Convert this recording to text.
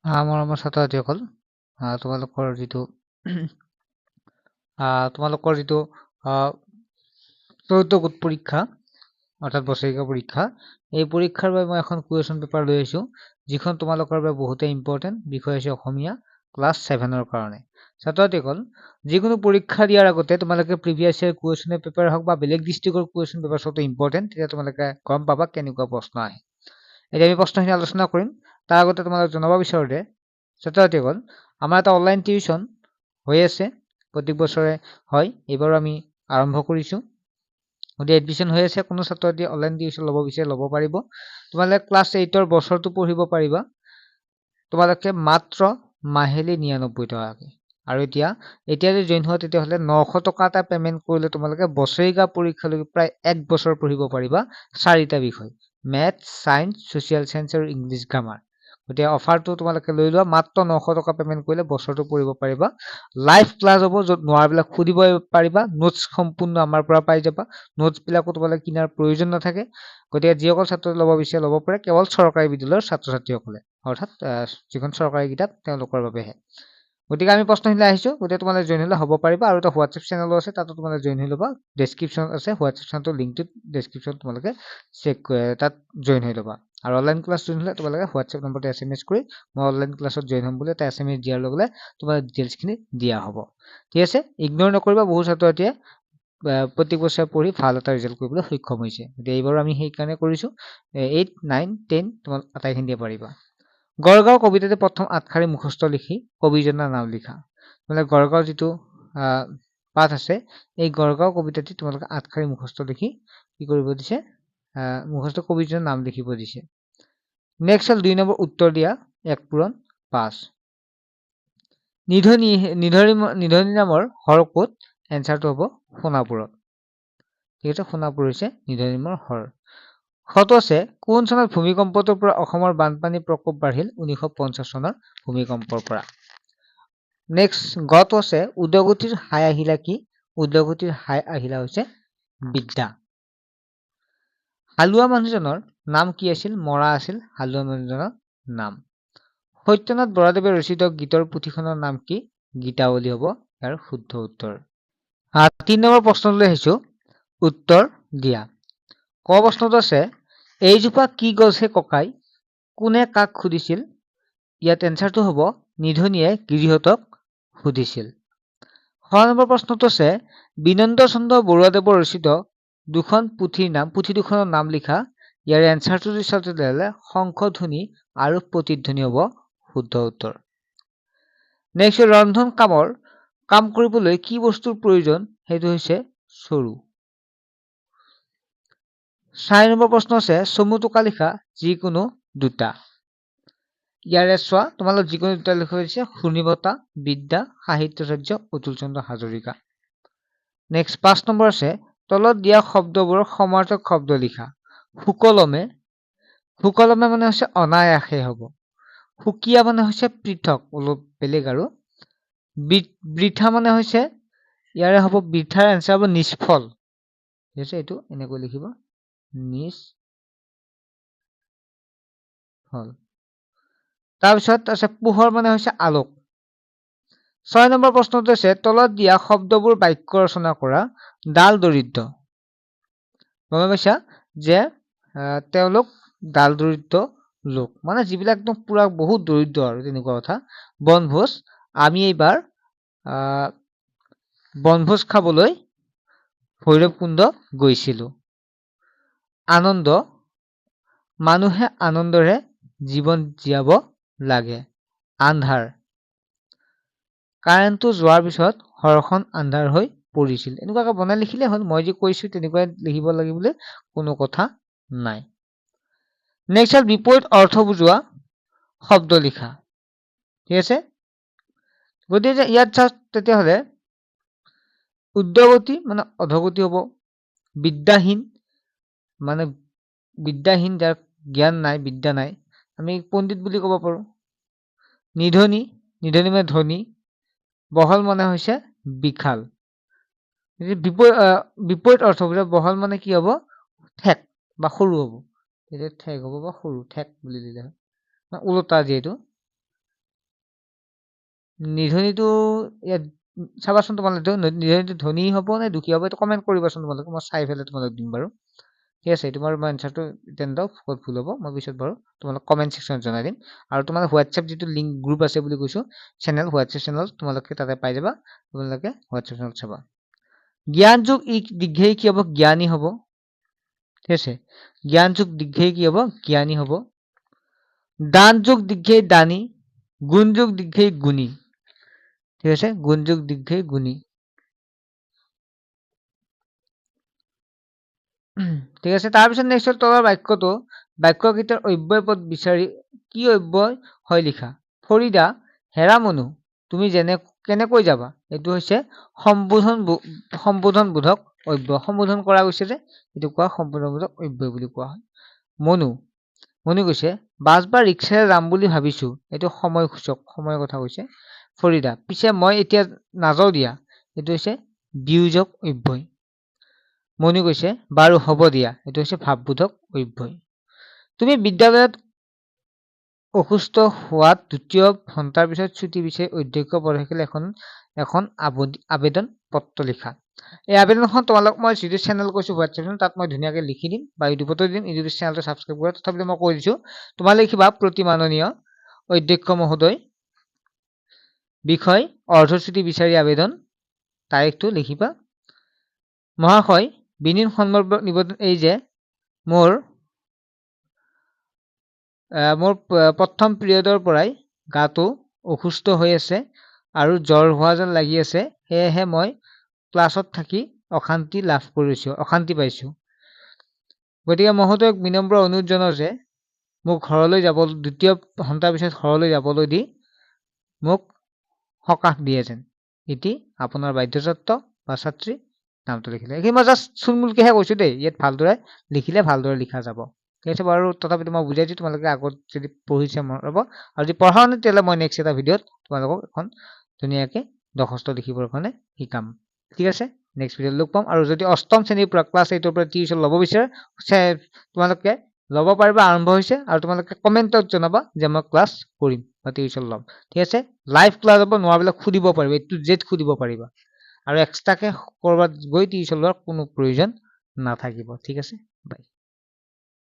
মৰমৰ ছাত্ৰ-ছাত্ৰীসকল, তোমালোকৰ যিটো চতুৰ্থ গোট পৰীক্ষা অৰ্থাৎ বছৰেকীয়া পৰীক্ষা, এই পৰীক্ষাৰ বাবে মই এখন কুৱেশ্যন পেপাৰ লৈ আহিছোঁ, যিখন তোমালোকৰ বাবে বহুতেই ইম্পৰ্টেণ্ট। বিষয় হৈছে অসমীয়া ক্লাছ 7ৰ কাৰণে। ছাত্ৰ-ছাত্ৰীসকল, যিকোনো পৰীক্ষা দিয়াৰ আগতে তোমালোকে প্ৰিভিয়াছ ইয়াৰ কুৱেশ্যন পেপাৰ হওক বা বেলেগ ডিষ্ট্ৰিক্টৰ কুৱেশ্যন পেপাৰ চোৱাটো ইম্পৰ্টেণ্ট। তেতিয়া তোমালোকে গম পাবা কেনেকুৱা প্ৰশ্ন আহে। এতিয়া আমি প্ৰশ্নখিনি আলোচনা কৰিম। তাৰ আগতে তোমালোক জনাব বিচাৰোঁ যে ছাত্ৰ-ছাত্ৰীসকল, আমাৰ এটা অনলাইন টিউশ্যন হৈ আছে, প্ৰত্যেক বছৰে হয়। এইবাৰো আমি আৰম্ভ কৰিছোঁ। গতিকে এডমিশ্যন হৈ আছে। কোনো ছাত্ৰ-ছাত্ৰীয়ে অনলাইন টিউশ্যন ল'ব বিচাৰে ল'ব পাৰিব। তোমালোকে ক্লাছ 8ৰ বছৰটো পঢ়িব পাৰিবা। তোমালোকে মাত্ৰ মাহিলী 99 টকাকৈ। আৰু এতিয়া যদি জইন হোৱা তেতিয়াহ'লে 900 টকা এটা পে'মেণ্ট কৰিলে তোমালোকে বছৰেকীয়া পৰীক্ষালৈকে প্ৰায় 1 বছৰ পঢ়িব পাৰিবা 4টা বিষয়: মেথছ, ছায়েন্স, ছ'চিয়েল ছায়েন্স আৰু ইংলিছ গ্ৰামাৰ। গতিকে অফাৰটো তোমালোকে লৈ লোৱা। মাত্ৰ 900 টকা পে'মেণ্ট কৰিলে বছৰটো পঢ়িব পাৰিবা। লাইভ ক্লাছ হ'ব, য'ত নোৱাৰাবিলাক সুধিব পাৰিবা। নোটছ সম্পূৰ্ণ আমাৰ পৰা পাই যাবা। নোটছবিলাকো তোমালোকে কিনাৰ প্ৰয়োজন নাথাকে। গতিকে যিসকল ছাত্ৰই ল'ব বিচাৰে ল'ব পাৰে, কেৱল চৰকাৰী বিদ্যালয়ৰ ছাত্ৰ-ছাত্ৰীসকলে, অৰ্থাৎ যিখন চৰকাৰী কিতাপ তেওঁলোকৰ বাবেহে। গতিকে আমি প্ৰশ্নখিনি আহিছোঁ। গতিকে তোমালোকে জইন হ'লে হ'ব পাৰিবা। আৰু এটা হোৱাটছএপ চেনেলো আছে, তাতো তোমালোকে জইন হৈ ল'বা। ডেছক্ৰিপশ্যন আছে, হোৱাটছএপ চেনেলটোৰ লিংকটোত ডেছক্ৰিপশ্যন তোমালোকে তাত জইন হৈ ল'বা। আৰু অনলাইন ক্লাছ জইন হ'লে তোমালোকে হোৱাটছএপ নম্বৰতে SMS কৰি মই অনলাইন ক্লাছত জইন হ'ম বুলি এটা SMS দিয়াৰ লগে লগে তোমাৰ ডিটেইলছখিনি দিয়া হ'ব। ঠিক আছে? ইগন'ৰ নকৰিবা। বহু ছাত্ৰ-ছাত্ৰীয়ে প্ৰত্যেক বছৰে পঢ়ি ভাল এটা ৰিজাল্ট কৰিবলৈ সক্ষম হৈছে। গতিকে এইবাৰো আমি সেইকাৰণে কৰিছোঁ। 8, 9, 10 তোমালোক আটাইখিনিয়ে পাৰিবা। গড়গাঁও কবিতাতে প্ৰথম 8 শাৰী মুখস্থ লিখি কবিজনৰ নাম লিখা। তোমালোকে গড়গাঁও যিটো পাঠ আছে, এই গড়গাঁও কবিতাটি তোমালোকে 8 শাৰী মুখস্থ লিখি কি কৰিব দিছে? মুখস্থ কবিজনৰ নাম লিখিব দিছে। নেক্সট হ'ল 2 নম্বৰ উত্তৰ দিয়া 1 পূৰণ 5। নিধনি নামৰ হৰ ক'ত? এনচাৰটো হ'ব সোণাপুৰত। ঠিক আছে? সোণাপুৰ হৈছে নিধনি নামৰ হৰ। খটো আছে, কোন চনত ভূমিকম্পটোৰ পৰা অসমৰ বানপানীৰ প্ৰকোপ বাঢ়িল? 1950 চনৰ ভূমিকম্পৰ পৰা। নেক্সট গটো আছে, উদগতিৰ হাই আহিলা কি? উদগতিৰ হাই আহিলা হৈছে বিদ্যা। হালোৱা মানুহজনৰ নাম কি আছিল? মৰা আছিল হালোৱা মানুহজনৰ নাম। সত্যনাথ বৰাদেৱে ৰচিত গীতৰ পুথিখনৰ নাম কি? গীতাৱলী হ'ব ইয়াৰ শুদ্ধ উত্তৰ। 3 নম্বৰ প্ৰশ্নলৈ আহিছোঁ, উত্তৰ দিয়া। ক প্ৰশ্নটো আছে, এইজোপা কি গছহে ককাই? কোনে কাক সুধিছিল? ইয়াত এনচাৰটো হ'ব নিধনিয়ে গিৰিহঁতক সুধিছিল। 6 নম্বৰ প্ৰশ্নটো আছে, বিনন্দ চন্দ্ৰ বৰুৱাদেৱৰ ৰচিত পুথি দুখনৰ নাম লিখা। ইয়াৰ এনচাৰটো যদি চাওঁ তেতিয়াহ'লে শংখধ্বনি আৰু প্ৰতিধ্বনি হ'ব শুদ্ধ উত্তৰ। নেক্সট ৰন্ধন কাম কৰিবলৈ কি বস্তুৰ প্ৰয়োজন? সেইটো হৈছে চৰু। 4 নম্বৰ প্ৰশ্ন আছে, চমু টোকা লিখা যিকোনো দুটা। ইয়াৰে চোৱা, তোমালোক যিকোনো দুটা লিখিব দিছে, ঘূৰ্ণিবতা বিদ্যা, সাহিত্যাচাৰ্য অতুল চন্দ্ৰ হাজৰিকা। নেক্সট 5 নম্বৰ আছে, তলত দিয়া শব্দবোৰৰ সমাৰ্থক শব্দ লিখা। সুকলমে মানে হৈছে অনায়াসে হ'ব। সুকীয়া মানে হৈছে পৃথক, অলপ বেলেগ। আৰু বৃথা মানে হৈছে, ইয়াৰে হ'ব বৃথাৰ এনচাৰ হ'ব নিষ্ফল। ঠিক আছে? এইটো এনেকৈ লিখিব, নিষ্ফল। তাৰপিছত আছে পোহৰ মানে হৈছে আলোক। 6 নম্বৰ প্ৰশ্নটো আছে, তলত দিয়া শব্দবোৰ বাক্য ৰচনা কৰা। ডাল দৰিদ্ৰ, গম পাইছা যে তেওঁলোক ডাল দৰিদ্ৰ লোক, মানে যিবিলাক একদম পুৰা বহুত দৰিদ্ৰ আৰু তেনেকুৱা কথা। বনভোজ, আমি এইবাৰ বনভোজ খাবলৈ ভৈৰৱকুণ্ড গৈছিলো। আনন্দ, মানুহে আনন্দৰে জীৱন জীয়াব লাগে। আন্ধাৰ, কাৰেণ্টটো যোৱাৰ পিছত ঘৰখন আন্ধাৰ হৈ পৰিছিল। এনেকুৱাকে বনাই লিখিলে হ'ল। মই যি কৈছো তেনেকুৱাই লিখিব লাগিবলৈ কোনো কথা নাই। নেক্সট হ'ল বিপৰীত অৰ্থ বুজোৱা শব্দ লিখা। ঠিক আছে? গতিকে ইয়াত চাওক, তেতিয়াহ'লে উদ্যোগতি মানে অধগতি হ'ব। বিদ্যাহীন মানে বিদ্যাহীন, যাৰ জ্ঞান নাই, বিদ্যা নাই, আমি পণ্ডিত বুলি ক'ব পাৰো। নিধনি মানে ধনী। বহল মানে হৈছে বিশাল। বিপৰীত অৰ্থ বুজা বহল মানে কি হ'ব? ঠেক বা সৰু হ'ব। তেতিয়া ঠেক হ'ব বা সৰু, ঠেক বুলি দিলে হয়, ওলোটা যিহেতু। নিধনীটো ইয়াত চাবাচোন তোমালোকে নিধনীটো ধনী হ'ব নে দুখী হ'ব এইটো কমেণ্ট কৰিবাচোন তোমালোকে মই চাই পেলাই তোমালোক দিম বাৰু ঠিক আছে তোমাৰ মই এনচাৰটো তেন্তে ক'ত ভুল হ'ব মই পিছত বাৰু তোমালোক কমেণ্ট ছেকশ্যনত জনাই দিম আৰু তোমালোক হোৱাটছএপ যিটো লিংক গ্ৰুপ আছে বুলি কৈছো চেনেল হোৱাটছএপ চেনেল তোমালোকে তাতে পাই যাবা তোমালোকে হোৱাটছএপ চেনেল চাবা জ্ঞান যোগ ই দীৰ্ঘেই কি হ'ব জ্ঞানী হ'ব ঠিক আছে জ্ঞান যোগ দীৰ্ঘেই কি হ'ব জ্ঞানী হ'ব দান যোগ দীৰ্ঘেই দানী গুণ যোগ দীৰ্ঘেই গুণী ঠিক আছে গুণ যোগ দীৰ্ঘেই গুণী ঠিক আছে তাৰপিছত নেক্সট তলৰ বাক্যটো বাক্যকেইটাৰ অব্যয় পদ বিচাৰি কি অব্যয় হয় লিখা ফৰিদা হেৰা মনু তুমি কেনেকৈ যাবা এইটো হৈছে সম্বোধন বোধক অব্যয় সম্বোধন কৰা গৈছে যে এইটো কোৱা সম্বোধন বোধক অব্যয় বুলি কোৱা হয় মনু কৈছে বাছ বা ৰিক্সাৰে যাম বুলি ভাবিছো এইটো সময়সূচক সময়ৰ কথা কৈছে ফৰিদা পিছে মই এতিয়া নাযাওঁ দিয়া এইটো হৈছে বিয়োজক অব্যয় মনি কৈছে বাৰু হ'ব দিয়া এইটো হৈছে ভাৱবোধক অব্যয় তুমি বিদ্যালয়ত অসুস্থ হোৱাত দ্বিতীয় ঘণ্টাৰ পিছত ছুটি বিচাৰি অধ্যক্ষ পদক্ষেপে এখন আবেদন পত্ৰ লিখা এই আবেদনখন তোমালোক মই যিটো চেনেল কৈছো হোৱাটছএপ তাত মই ধুনীয়াকৈ লিখি দিম বা ইউটিউবতো দিম ইউটিউব চেনেলটো ছাবস্ক্ৰাইব কৰা তথাপিতো মই কৈ দিছো তোমালোকে লিখিবা প্ৰতি মাননীয় অধ্যক্ষ মহোদয় বিষয় অৰ্ধছুটি বিচাৰি আবেদন তাৰিখটো লিখিবা মহাশয় বিনীত নিবেদন এই যে মোৰ প্ৰথম পিৰিয়ডৰ পৰাই গাটো অসুস্থ হৈ আছে আৰু জ্বৰ হোৱা যেন লাগি আছে সেয়েহে মই ক্লাছত থাকি অশান্তি পাইছো গতিকে মহোদয়ক বিনম্ৰ অনুৰোধ জনাও যে মোক ঘৰলৈ যাব দ্বিতীয় ঘণ্টাৰ পিছত ঘৰলৈ যাবলৈ দি মোক সকাহ দিয়ে যেন এটি আপোনাৰ বাধ্যস্বত্ব বা ছাত্ৰী নামটো লিখিলে এইখিনি মই জাষ্ট চুলমুলকেহে কৈছো দেই ইয়াত ভালদৰে লিখিলে ভালদৰে লিখা যাব ঠিক আছে বাৰু তথাপিতো মই বুজাই দিছোঁ তোমালোকে আগত যদি পঢ়িছে মনত ৰ'ব আৰু যদি পঢ়া নাই তেতিয়াহ'লে মই নেক্সট এটা ভিডিঅ'ত তোমালোকক এখন ধুনীয়াকৈ দৰ্খাস্ত লিখিবৰ কাৰণে শিকাম ঠিক আছে নেক্সট ভিডিঅ'ত লগ পাম আৰু যদি অষ্টম শ্ৰেণীৰ পৰা ক্লাছ 8ৰ পৰা টিউশ্যন ল'ব বিচাৰে তোমালোকে ল'ব পাৰিবা আৰম্ভ হৈছে আৰু তোমালোকে কমেণ্টত জনাবা যে মই ক্লাছ কৰিম বা টিউশ্যন ল'ম ঠিক আছে লাইভ ক্লাছ হ'ব নোৱাৰাবিলাক সুধিব পাৰিবা এইটো জেড সুধিব পাৰিবা আৰু এক্সট্ৰাকে ক'ৰবাত গৈ টিউশ্যন লোৱাৰ কোনো প্ৰয়োজন নাথাকিব ঠিক আছে বাই